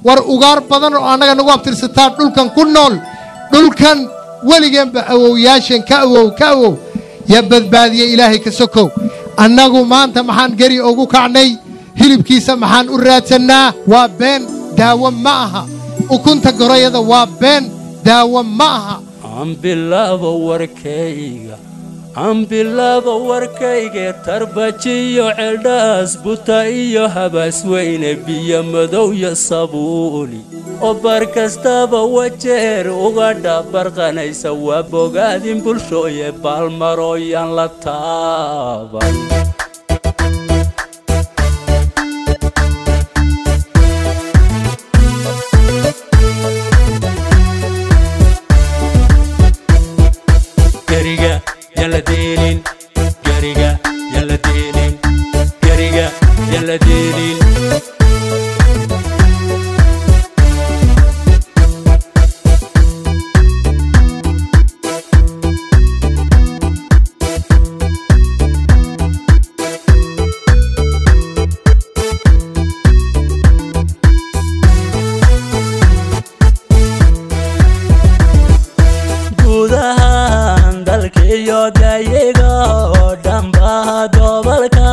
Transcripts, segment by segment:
war ugaar badan oo anaga nagu abtirsataa dhulkan ku nool dhulkan waligan ba awowyaashan ka awow ya badbaadiye ilaahay ka sokow annagu maanta maxaan gari ugu kacnay hilibkiisa maxaan u raadsanaa waa been daawo ma aha ukunta gorayada waa been daawo ma aha عم بالله وركيك تربتي وعلداس بطاي وحبس وين بيا مدو يصابوني وبركستاب وجهر وغدا برقنا يسوى بوغادين بلشوية بالمرويان لطابا يلا دينين قريقة يلا دينين قريقة يلا دينين Yo damba dobalka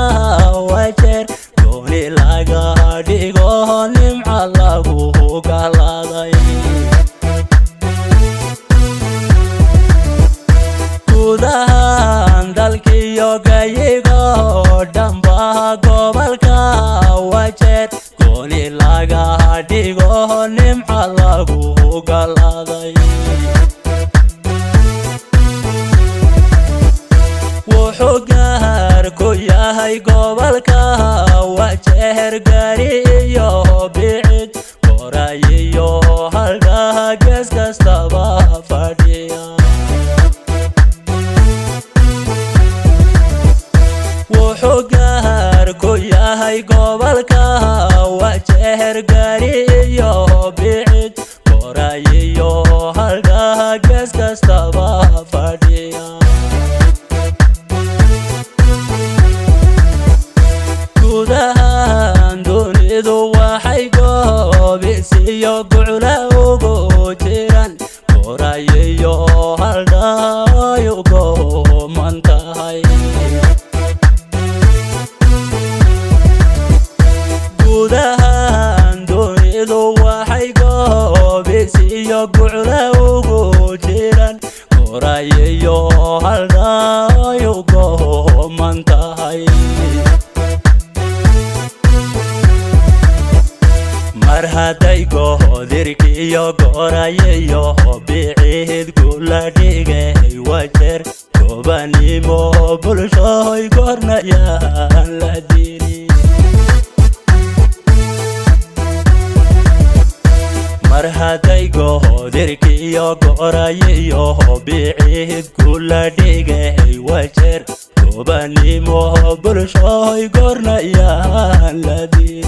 wajer doni laga digo nimca lagu galaday kudahan dalkiyo gayigo damba dobalka wajer doni laga digo nimca lagu galaday وحجار كويا هاي قبلك وجهر قريو بعيد قرايو هلقا قس قس تبا فديا وحجار كويا هاي قبلك وجهر قريو بعيد قرايو هلقا قس قس تبا فديا kudahan dunidu waxay goobisiyo gucla ugu jiran qorayeyo haldhayo gooman tahay kudahan dunidu waxay goobisiyo gucla ugu jiran qorayeyo haldhayo gooman tahay marhaday goodirkiyo gorayeyo biciid kula dhigay wajer gobanimo bulshoy gornayaan la dini marhaday goodirkiyo gorayeyo biciid kula dhigay wajer gobanimo bulshoy gornayaan la dini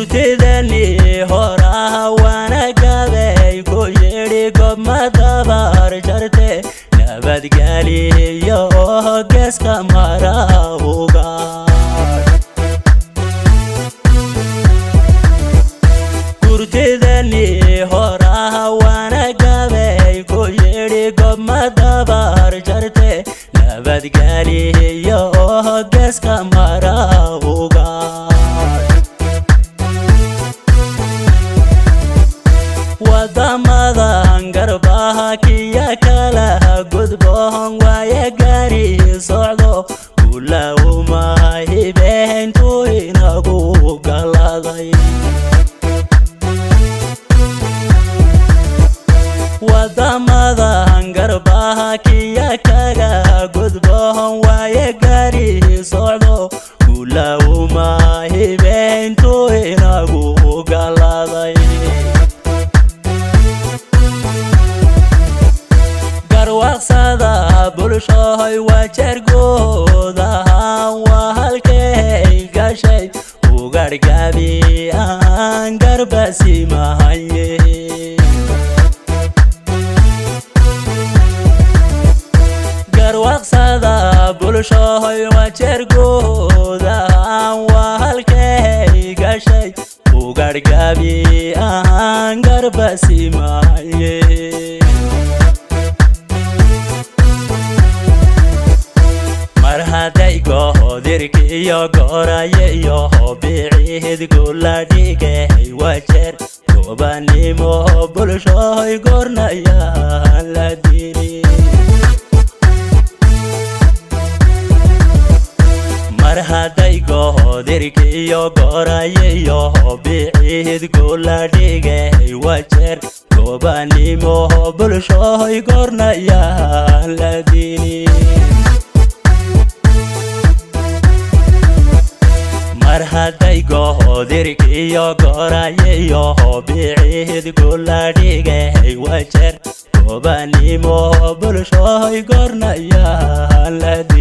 تدني هورا وانا قابي كويري قب ما دبار جرتي نبات قالي يو قس كمارا وقار تدني هورا وانا قابي كويري قب ما دبار جرتي نبات قالي يو قس كمارا وقار wadamadan garbaha kiya kala gudboon waaya gaari socdo kula uma hibeentu inagu galaday wadamadan garbaha garbaha kiya kaga gudboon waaye gaari socdo kulawma hibeento inagu galaday garwaqsada bulshoy wajargooda waa halkay gashay ugargabi aan garbasi mahaye garwaqsada bulshoy wajargooda waa halkay gashay ugargabi aan garbasi mahaye marhaday goodirkiyo goraye iyo biciid gula dhigay wajer gobanimo bulshoy gornayaan la diri marhaday goodirkiyo goraye iyo biciid gula dhigay wajer gobanimo bulshoy gornayaan la diri marhaday goodirkiyo goraye iyo biciid gula dhigay wajer gobanimo bulshoy gornayaan la diri